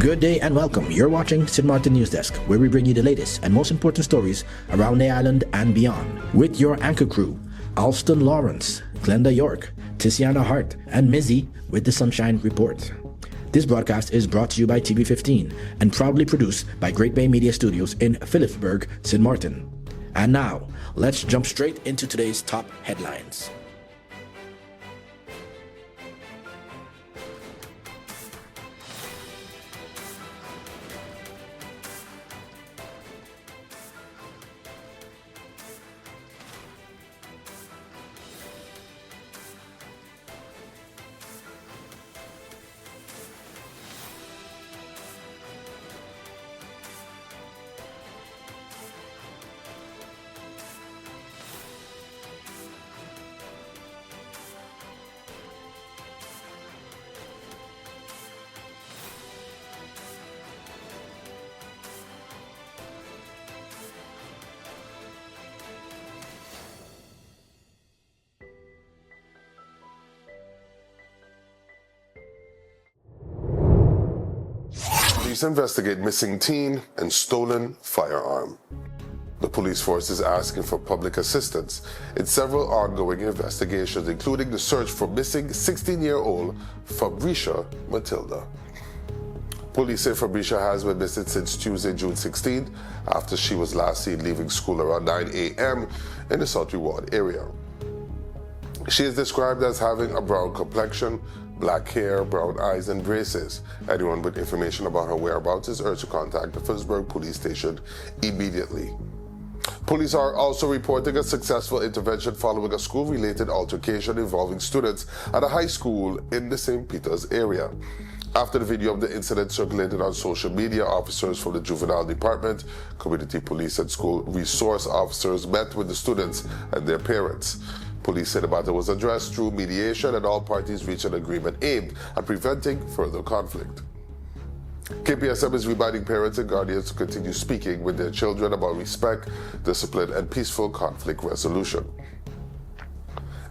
Good day and welcome. You're watching Sint Maarten NEWSDESK, where we bring you the latest and most important stories around the island and beyond. With your anchor crew, Alston Lawrence, Glenda York, Tiziana Hart, and Mizzy with the Sunshine Report. This broadcast is brought to you by TV15 and proudly produced by Great Bay Media Studios in Philipsburg, Sint Maarten. And now, let's jump straight into today's top headlines. Police investigate missing teen and stolen firearm. The police force is asking for public assistance in several ongoing investigations, including the search for missing 16-year-old Fabricia Matilda. Police say Fabricia has been missing since Tuesday, June 16th, after she was last seen leaving school around 9 a.m. in the South Reward area. She is described as having a brown complexion, black hair, brown eyes, and braces. Anyone with information about her whereabouts is urged to contact the Philipsburg police station immediately. Police are also reporting a successful intervention following a school-related altercation involving students at a high school in the St. Peter's area. After the video of the incident circulated on social media, officers from the juvenile department, community police, and school resource officers met with the students and their parents. Police said the matter was addressed through mediation and all parties reached an agreement aimed at preventing further conflict. KPSM is reminding parents and guardians to continue speaking with their children about respect, discipline, and peaceful conflict resolution.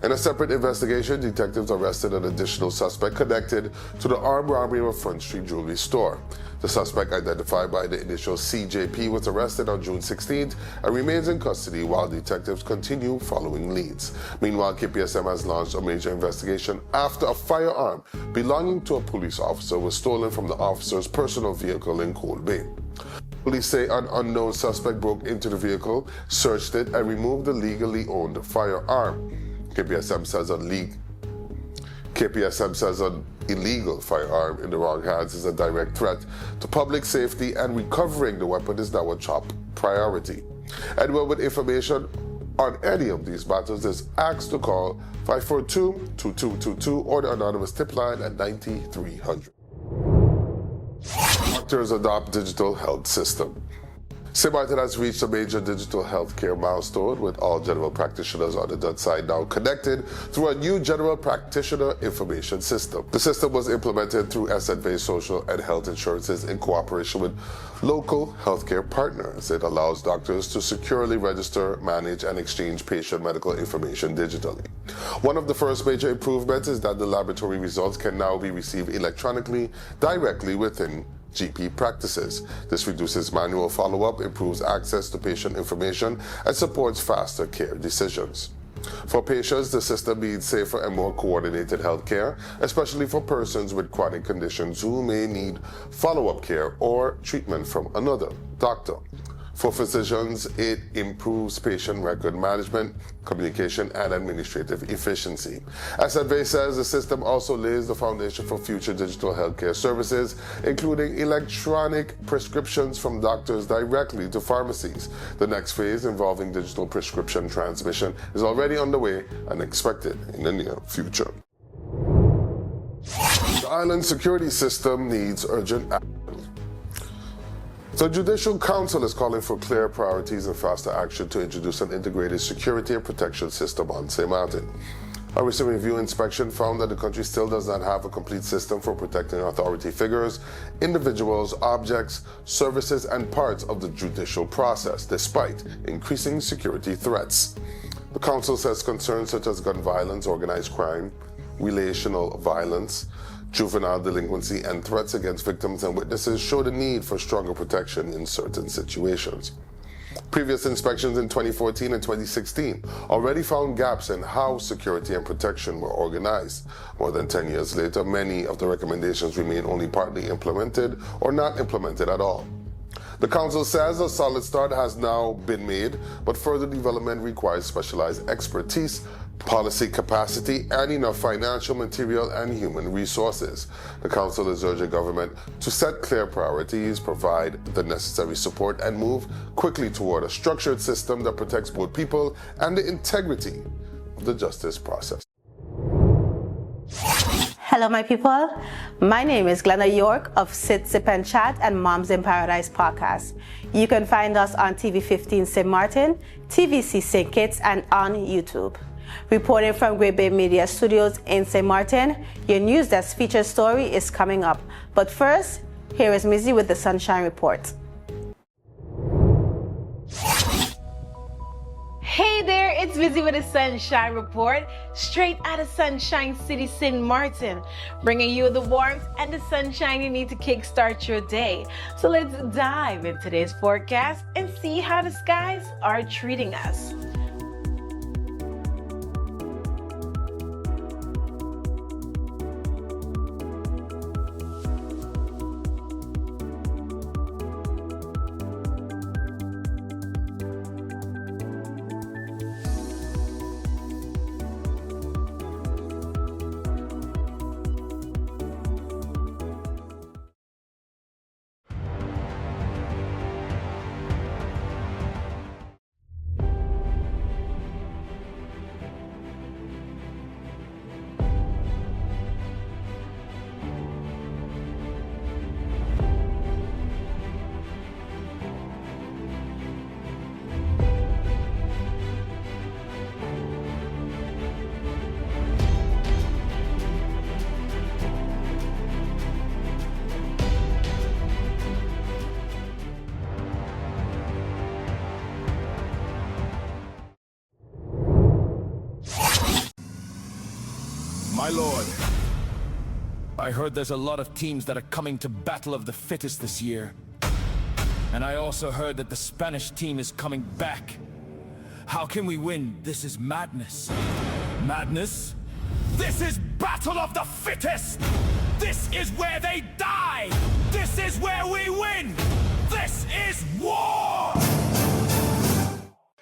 In a separate investigation, detectives arrested an additional suspect connected to the armed robbery of a Front Street jewelry store. The suspect, identified by the initial CJP, was arrested on June 16th and remains in custody while detectives continue following leads. Meanwhile, KPSM has launched a major investigation after a firearm belonging to a police officer was stolen from the officer's personal vehicle in Cold Bay. Police say an unknown suspect broke into the vehicle, searched it, and removed the legally owned firearm. KPSM says an illegal firearm in the wrong hands is a direct threat to public safety, and recovering the weapon is now a top priority. Anyone with information on any of these matters is asked to call 542-2222 or the anonymous tip line at 9300. Doctors adopt digital health system. Sint Maarten has reached a major digital healthcare milestone, with all general practitioners on the Dutch side now connected through a new general practitioner information system. The system was implemented through SNV Social and Health Insurances in cooperation with local healthcare partners. It allows doctors to securely register, manage, and exchange patient medical information digitally. One of the first major improvements is that the laboratory results can now be received electronically directly within GP practices. This reduces manual follow-up, improves access to patient information, and supports faster care decisions. For patients, the system means safer and more coordinated health care, especially for persons with chronic conditions who may need follow-up care or treatment from another doctor. For physicians, it improves patient record management, communication, and administrative efficiency. As Advay says, the system also lays the foundation for future digital healthcare services, including electronic prescriptions from doctors directly to pharmacies. The next phase, involving digital prescription transmission, is already underway and expected in the near future. The island security system needs urgent action. The Judicial Council is calling for clear priorities and faster action to introduce an integrated security and protection system on Saint Maarten. A recent review inspection found that the country still does not have a complete system for protecting authority figures, individuals, objects, services, and parts of the judicial process, despite increasing security threats. The Council says concerns such as gun violence, organized crime, relational violence, Juvenile delinquency and threats against victims and witnesses show the need for stronger protection in certain situations. Previous inspections in 2014 and 2016 already found gaps in how security and protection were organized. More than 10 years later, many of the recommendations remain only partly implemented or not implemented at all. The Council says a solid start has now been made, but further development requires specialized expertise, policy capacity, and enough financial, material, and human resources. The Council is urging government to set clear priorities, provide the necessary support, and move quickly toward a structured system that protects both people and the integrity of the justice process. Hello, my people. My name is Glenda York of Sit, Sip and Chat and Moms in Paradise podcast. You can find us on TV15 St. Maarten, TVC St. Kitts, and on YouTube. Reporting from Great Bay Media Studios in St. Maarten, your NEWSDESK feature story is coming up. But first, here is Mizzy with the Sunshine Report. Hey there, it's Mizzy with the Sunshine Report, straight out of Sunshine City, Sint Maarten, bringing you the warmth and the sunshine you need to kickstart your day. So let's dive into today's forecast and see how the skies are treating us. My lord, I heard there's a lot of teams that are coming to Battle of the Fittest this year. And I also heard that the Spanish team is coming back. How can we win? This is madness. Madness? This is Battle of the Fittest! This is where they die! This is where we win! This is war!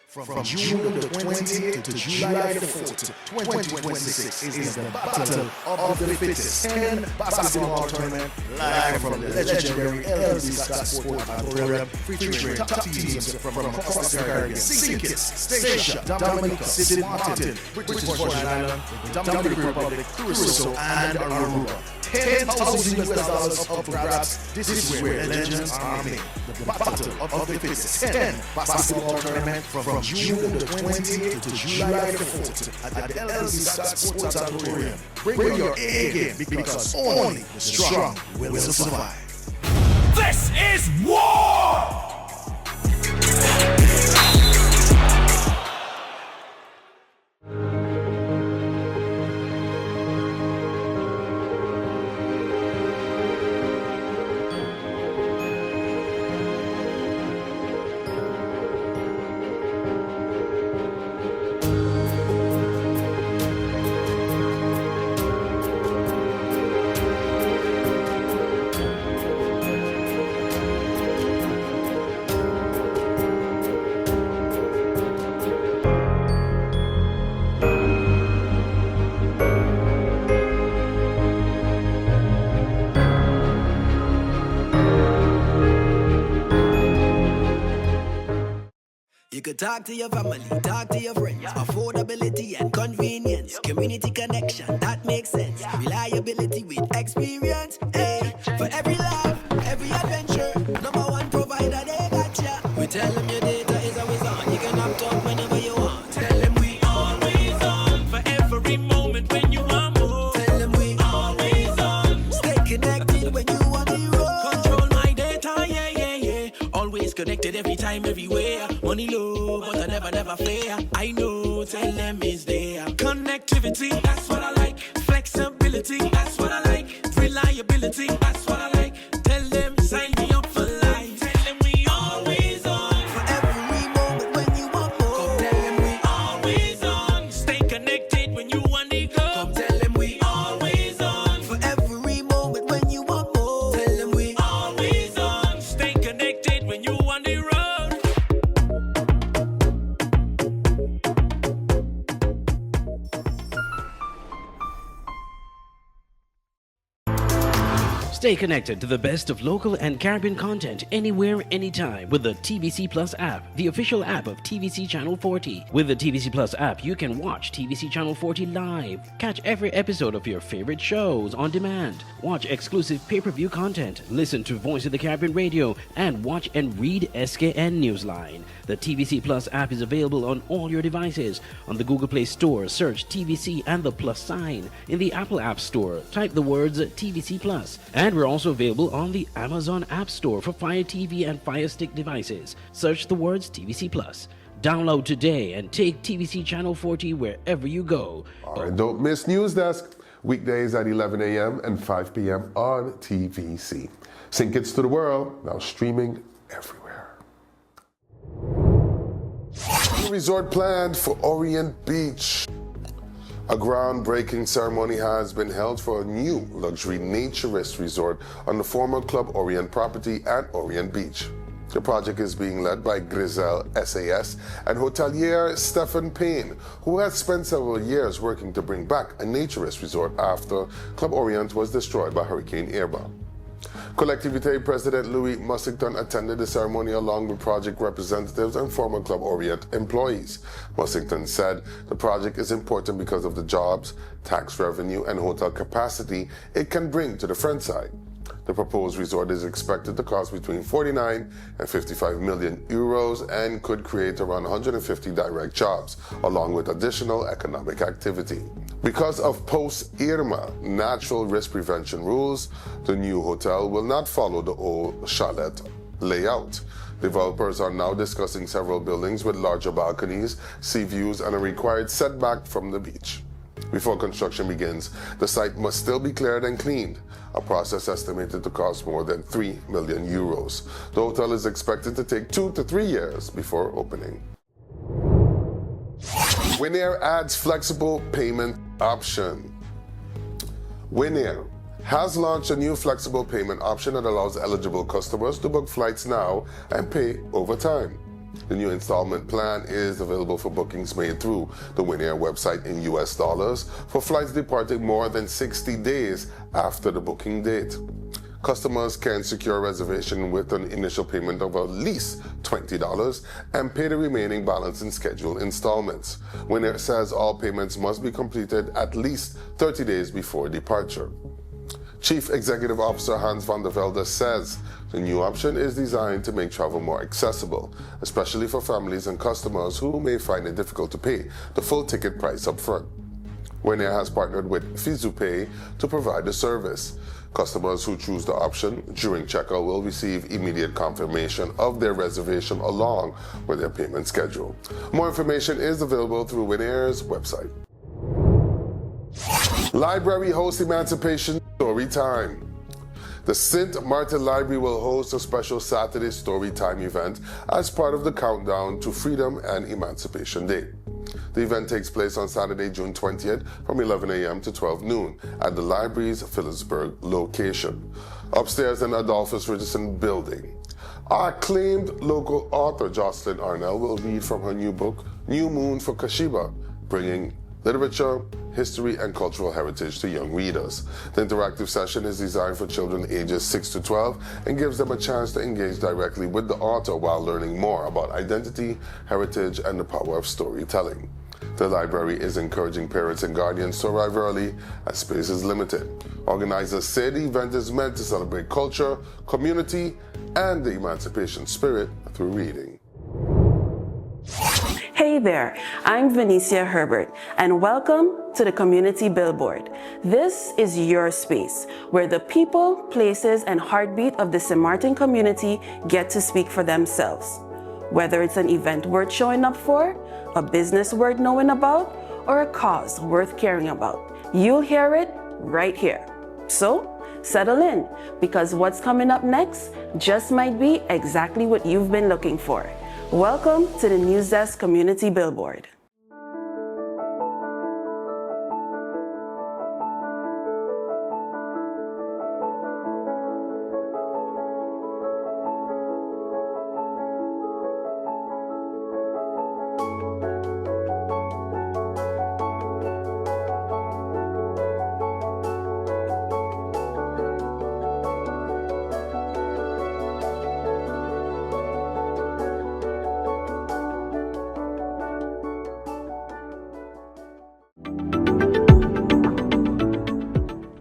From June the 20th to July the 4th, 2026 is the Battle of the Fittest 10 basketball tournament live from the legendary NEWSDESK Sport Auditorium, featuring top teams from across the Caribbean: St. Kitts, Statia, Dominica, Sint Maarten, British Virgin Island, the Dominican Republic, Curacao, and Aruba. $10,000 up for grabs. This is where legends are made. The Battle of the Fittest 10 basketball tournament from June the 20th to July the 4th at the NEWSDESK Sports Auditorium. Bring your A game, because only the strong will survive. This is war! You could talk to your family, talk to your friends. Affordability and convenience. Community connection, that makes sense. Reliability with experience. Hey, for every laugh, every adventure. Number one provider, they got ya. We tell them your data is always on. You can opt out whenever you want. Tell them we always on. For every moment when you want more. Tell them we always on. Stay connected when you want to roll. Control my data, yeah, yeah, yeah. Always connected every time, everywhere. Money low, but I never fair. I know, tell them is there. Connectivity, that's what I like. Flexibility, that's what I like. reliability. That's what I like. Tell them, sign me up for life. Tell them we always on. For every moment when you want more. Come tell them we always on. Stay connected when you want to go. Come tell them we always on. For every moment when you want more. Tell them we always on. Stay connected when you want to road. Stay connected to the best of local and Caribbean content anywhere, anytime with the TVC Plus app, the official app of TVC Channel 40. With the TVC Plus app, you can watch TVC Channel 40 live, catch every episode of your favorite shows on demand, watch exclusive pay-per-view content, listen to Voice of the Caribbean radio, and watch and read SKN Newsline. The TVC Plus app is available on all your devices. On the Google Play Store, search TVC and the plus sign. In the Apple App Store, type the words TVC Plus. And we're also available on the Amazon App Store for Fire TV and Fire Stick devices. Search the words TVC Plus. Download today and take TVC Channel 40 wherever you go. All right, don't miss NEWSDESK. Weekdays at 11 a.m. and 5 p.m. on TVC. Sink Kids to the World, now streaming everywhere. New resort planned for Orient Beach. A groundbreaking ceremony has been held for a new luxury naturist resort on the former Club Orient property at Orient Beach. The project is being led by Grisel SAS and hotelier Stephen Payne, who has spent several years working to bring back a naturist resort after Club Orient was destroyed by Hurricane Irma. Collectivité President Louis Mussington attended the ceremony along with project representatives and former Club Orient employees. Mussington said the project is important because of the jobs, tax revenue, and hotel capacity it can bring to the French side. The proposed resort is expected to cost between 49 and 55 million euros and could create around 150 direct jobs, along with additional economic activity. Because of post-Irma natural risk prevention rules, the new hotel will not follow the old chalet layout. Developers are now discussing several buildings with larger balconies, sea views, and a required setback from the beach. Before construction begins, the site must still be cleared and cleaned, a process estimated to cost more than 3 million euros. The hotel is expected to take 2 to 3 years before opening. Winair adds flexible payment option. Winair has launched a new flexible payment option that allows eligible customers to book flights now and pay over time. The new installment plan is available for bookings made through the Winair website in US dollars for flights departing more than 60 days after the booking date. Customers can secure a reservation with an initial payment of at least $20 and pay the remaining balance in scheduled installments. Winair says all payments must be completed at least 30 days before departure. Chief Executive Officer Hans van der Velde says the new option is designed to make travel more accessible, especially for families and customers who may find it difficult to pay the full ticket price up front. Winair has partnered with FizuPay to provide the service. Customers who choose the option during checkout will receive immediate confirmation of their reservation along with their payment schedule. More information is available through Winair's website. Library hosts Emancipation Story Time. The Sint Maarten Library will host a special Saturday Story Time event as part of the countdown to Freedom and Emancipation Day. The event takes place on Saturday, June 20th from 11 a.m. to 12 noon at the library's Phillipsburg location, upstairs in Adolphus Richardson building. Our acclaimed local author Jocelyn Arnell will read from her new book, New Moon for Kashiba, bringing literature, history, and cultural heritage to young readers. The interactive session is designed for children ages 6 to 12 and gives them a chance to engage directly with the author while learning more about identity, heritage, and the power of storytelling. The library is encouraging parents and guardians to arrive early as space is limited. Organizers say the event is meant to celebrate culture, community, and the emancipation spirit through reading. Hey there, I'm Venicia Herbert, and welcome to the Community Billboard. This is your space where the people, places, and heartbeat of the Sint Maarten community get to speak for themselves. Whether it's an event worth showing up for, a business worth knowing about, or a cause worth caring about, you'll hear it right here. So, Settle in, because what's coming up next just might be exactly what you've been looking for. Welcome to the NEWSDESK Community Billboard.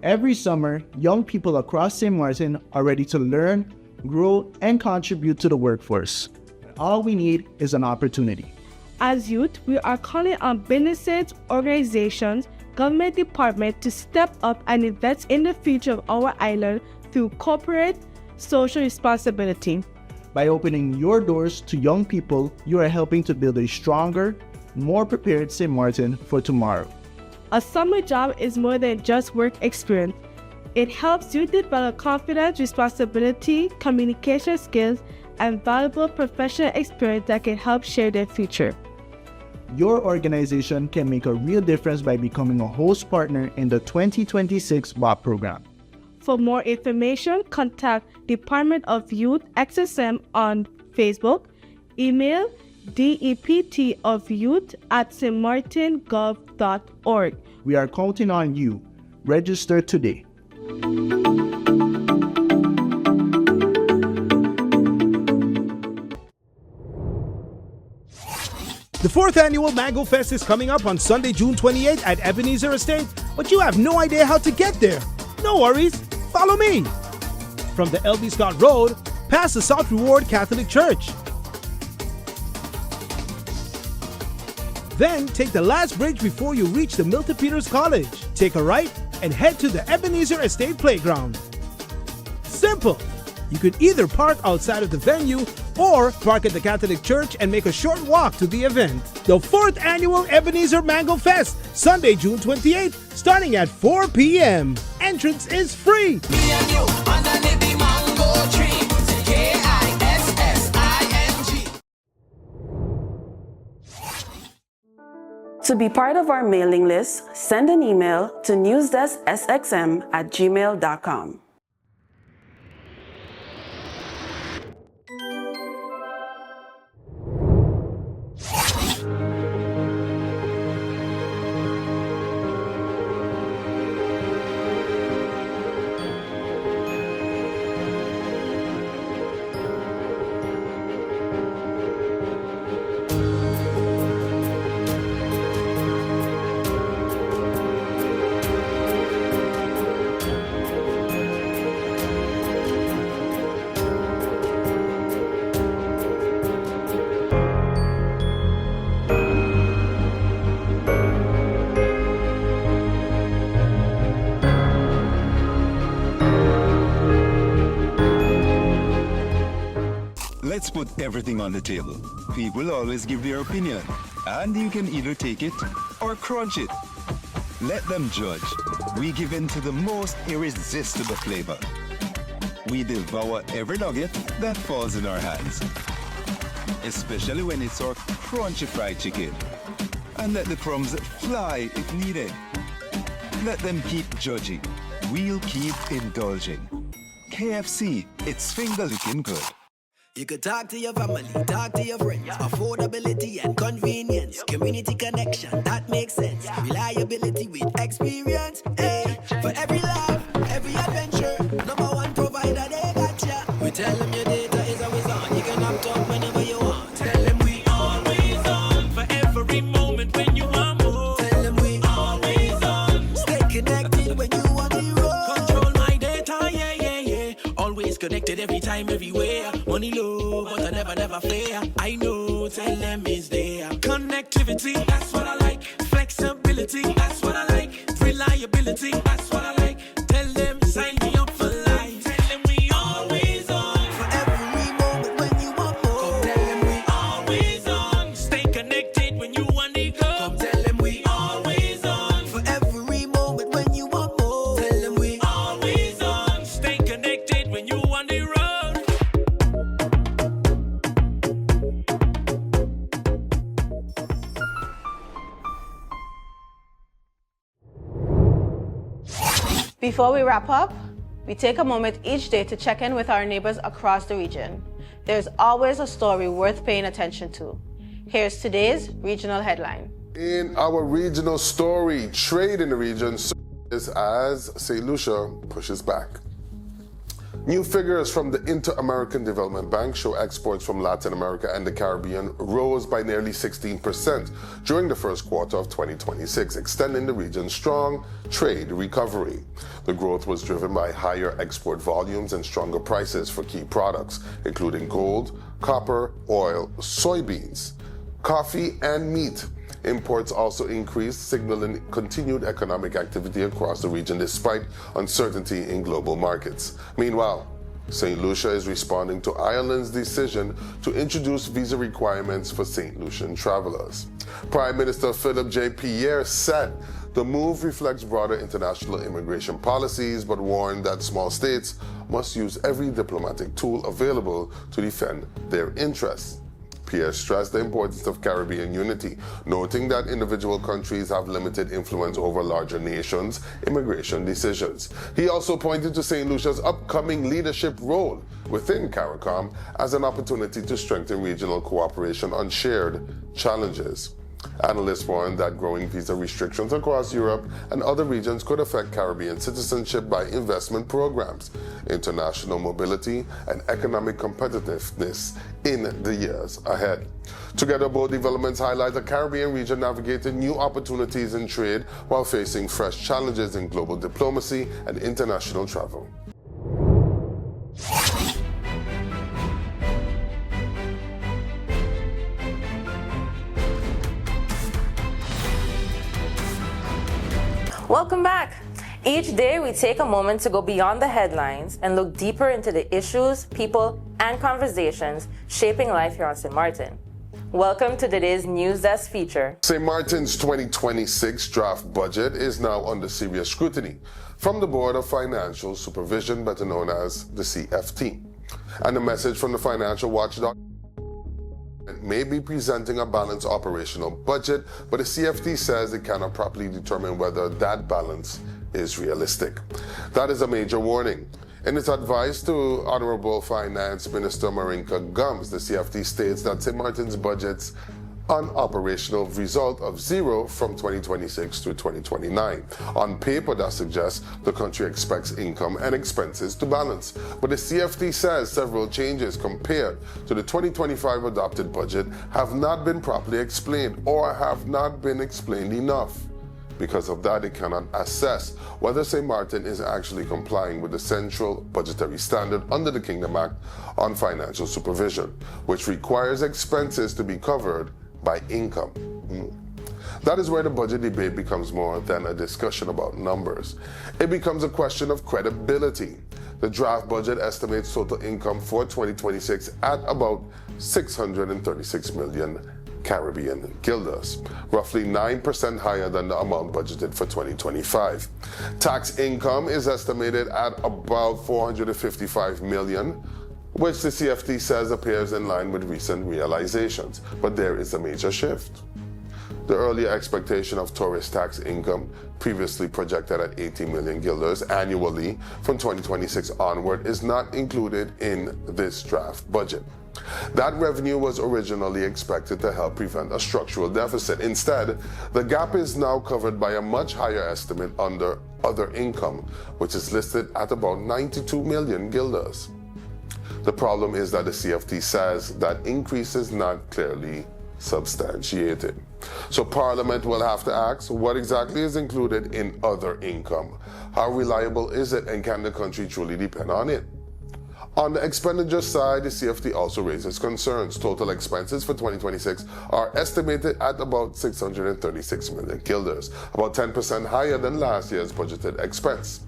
Every summer, young people across St. Maarten are ready to learn, grow, and contribute to the workforce. All we need is an opportunity. As youth, we are calling on businesses, organizations, government departments to step up and invest in the future of our island through corporate social responsibility. By opening your doors to young people, you are helping to build a stronger, more prepared St. Maarten for tomorrow. A summer job is more than just work experience. It helps you develop confidence, responsibility, communication skills, and valuable professional experience that can help shape their future. Your organization can make a real difference by becoming a host partner in the 2026 BOP program. For more information, contact Department of Youth XSM on Facebook, email deptofyouth@stmartengov.org. We are counting on you. Register today. The 4th annual Mango Fest is coming up on Sunday, June 28th at Ebenezer Estate, but you have no idea how to get there. No worries, follow me. From the LB Scott Road, past the South Reward Catholic Church. Then take the last bridge before you reach the Milton Peters College. Take a right and head to the Ebenezer Estate Playground. Simple! You could either park outside of the venue or park at the Catholic Church and make a short walk to the event. The 4th annual Ebenezer Mango Fest, Sunday, June 28th, starting at 4 p.m. Entrance is free. Me and you underneath the mango tree. K-I-S-S-I-N-G. To be part of our mailing list, send an email to newsdesksxm@gmail.com. Let's put everything on the table. People always give their opinion, and you can either take it or crunch it. Let them judge. We give in to the most irresistible flavor. We devour every nugget that falls in our hands, especially when it's our crunchy fried chicken. And let the crumbs fly if needed. Let them keep judging. We'll keep indulging. KFC, it's finger-licking good. You could talk to your family, talk to your friends. Affordability and convenience. Community connection, that makes sense. Reliability with experience. Hey, for every laugh, every adventure. #1 provider, they got ya. We tell them your data is always on. You can opt out whenever you want. Tell them we always on. For every moment when you want more. Tell them we always on. Stay connected when you want the road. Control my data, yeah, yeah, yeah. Always connected every time, everywhere. Money low, but I never fair. I know, tell them it's there. Connectivity, that's what I like. Flexibility, that's what I like. Reliability, that's what I like. Tell them, sign me up for life. Tell them we always on. For every moment when you want more. Come tell them we always on. Stay connected when you want to go. Come tell them we always on. For every moment when you want more. Tell them we always on. Before we wrap up, we take a moment each day to check in with our neighbors across the region. There's always a story worth paying attention to. Here's today's regional headline. In our regional story, trade in the region surges as Saint Lucia pushes back. New figures from the Inter-American Development Bank show exports from Latin America and the Caribbean rose by nearly 16% during the first quarter of 2026, extending the region's strong trade recovery. The growth was driven by higher export volumes and stronger prices for key products, including gold, copper, oil, soybeans, coffee, and meat. Imports also increased, signaling continued economic activity across the region despite uncertainty in global markets. Meanwhile, St. Lucia is responding to Ireland's decision to introduce visa requirements for St. Lucian travelers. Prime Minister Philip J. Pierre said the move reflects broader international immigration policies, but warned that small states must use every diplomatic tool available to defend their interests. Pierre stressed the importance of Caribbean unity, noting that individual countries have limited influence over larger nations' immigration decisions. He also pointed to St. Lucia's upcoming leadership role within CARICOM as an opportunity to strengthen regional cooperation on shared challenges. Analysts warn that growing visa restrictions across Europe and other regions could affect Caribbean citizenship by investment programs, international mobility, and economic competitiveness in the years ahead. Together, both developments highlight the Caribbean region navigating new opportunities in trade while facing fresh challenges in global diplomacy and international travel. Welcome back. Each day we take a moment to go beyond the headlines and look deeper into the issues, people, and conversations shaping life here on St. Maarten. Welcome to today's NEWSDESK feature. St. Maarten's 2026 draft budget is now under serious scrutiny from the Board of Financial Supervision, better known as the CFT. And the message from the financial watchdog may be presenting a balanced operational budget, but the CFT says it cannot properly determine whether that balance is realistic. That is a major warning. In its advice to Honorable Finance Minister Marinka Gums, the CFT states that St. Maarten's budget's an operational result of zero from 2026 to 2029. On paper, that suggests the country expects income and expenses to balance. But the CFT says several changes compared to the 2025 adopted budget have not been properly explained or have not been explained enough. Because of that, it cannot assess whether St. Maarten is actually complying with the Central Budgetary Standard under the Kingdom Act on Financial Supervision, which requires expenses to be covered by income. That is where the budget debate becomes more than a discussion about numbers. It becomes a question of credibility. The draft budget estimates total income for 2026 at about 636 million Caribbean guilders, roughly 9% higher than the amount budgeted for 2025. Tax income is estimated at about 455 million, which the CFT says appears in line with recent realizations. But there is a major shift. The earlier expectation of tourist tax income, previously projected at 80 million guilders annually from 2026 onward, is not included in this draft budget. That revenue was originally expected to help prevent a structural deficit. Instead, the gap is now covered by a much higher estimate under other income, which is listed at about 92 million guilders. The problem is that the CFT says that increase is not clearly substantiated. So Parliament will have to ask what exactly is included in other income. How reliable is it, and can the country truly depend on it? On the expenditure side, the CFT also raises concerns. Total expenses for 2026 are estimated at about 636 million guilders, about 10% higher than last year's budgeted expense.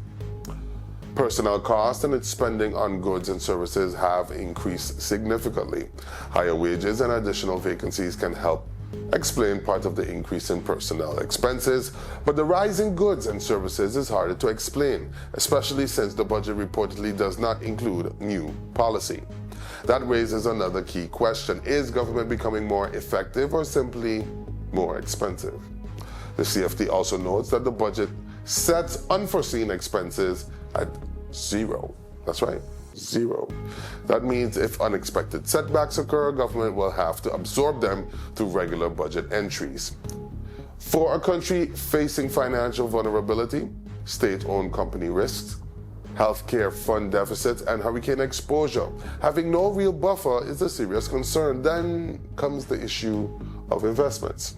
Personnel costs and its spending on goods and services have increased significantly. Higher wages and additional vacancies can help explain part of the increase in personnel expenses, but the rise in goods and services is harder to explain, especially since the budget reportedly does not include new policy. That raises another key question. Is government becoming more effective or simply more expensive? The CFT also notes that the budget sets unforeseen expenses at 0. That's right, 0. That means if unexpected setbacks occur, government will have to absorb them through regular budget entries. For a country facing financial vulnerability, state-owned company risks, healthcare fund deficits, and hurricane exposure, having no real buffer is a serious concern. Then comes the issue of investments.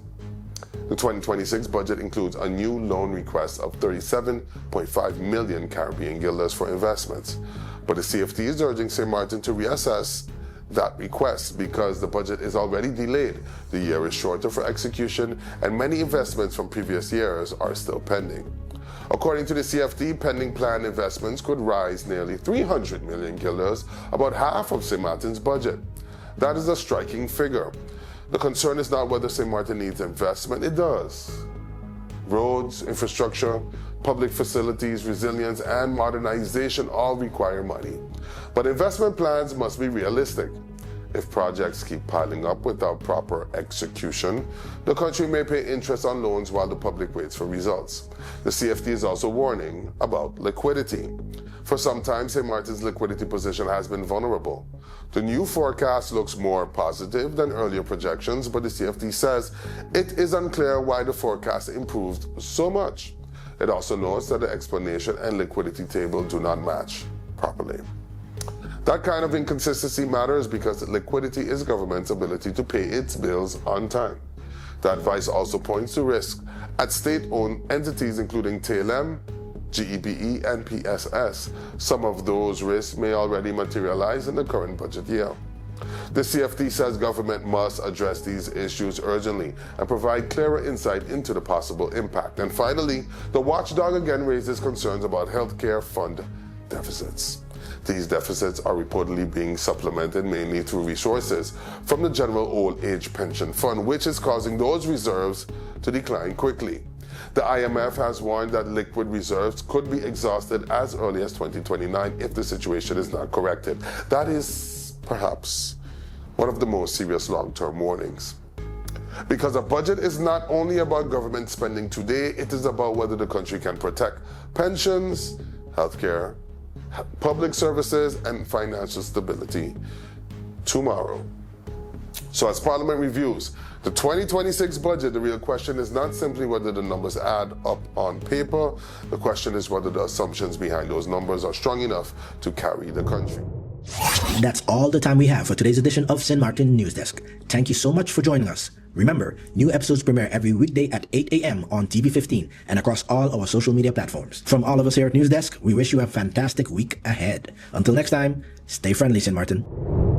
The 2026 budget includes a new loan request of 37.5 million Caribbean guilders for investments. But the CFT is urging St. Maarten to reassess that request because the budget is already delayed. The year is shorter for execution, and many investments from previous years are still pending. According to the CFT, pending planned investments could rise nearly 300 million guilders, about half of St. Maarten's budget. That is a striking figure. The concern is not whether St. Maarten needs investment, it does. Roads, infrastructure, public facilities, resilience, and modernization all require money. But investment plans must be realistic. If projects keep piling up without proper execution, the country may pay interest on loans while the public waits for results. The CFT is also warning about liquidity. For some time, St. Maarten's liquidity position has been vulnerable. The new forecast looks more positive than earlier projections, but the CFT says it is unclear why the forecast improved so much. It also notes that the explanation and liquidity table do not match properly. That kind of inconsistency matters because liquidity is government's ability to pay its bills on time. The advice also points to risk at state-owned entities including TLM, GEBE, and PSS. Some of those risks may already materialize in the current budget year. The CFT says government must address these issues urgently and provide clearer insight into the possible impact. And finally, the watchdog again raises concerns about healthcare fund deficits. These deficits are reportedly being supplemented mainly through resources from the General Old Age Pension Fund, which is causing those reserves to decline quickly. The IMF has warned that liquid reserves could be exhausted as early as 2029 if the situation is not corrected. That is perhaps one of the most serious long-term warnings. Because a budget is not only about government spending today, it is about whether the country can protect pensions, healthcare, public services, and financial stability tomorrow. So as Parliament reviews the 2026 budget, the real question is not simply whether the numbers add up on paper. The question is whether the assumptions behind those numbers are strong enough to carry the country. That's all the time we have for today's edition of St. Maarten News Desk. Thank you so much for joining us. Remember, new episodes premiere every weekday at 8 a.m. on TV15 and across all our social media platforms. From all of us here at News Desk, we wish you a fantastic week ahead. Until next time, stay friendly, St. Maarten.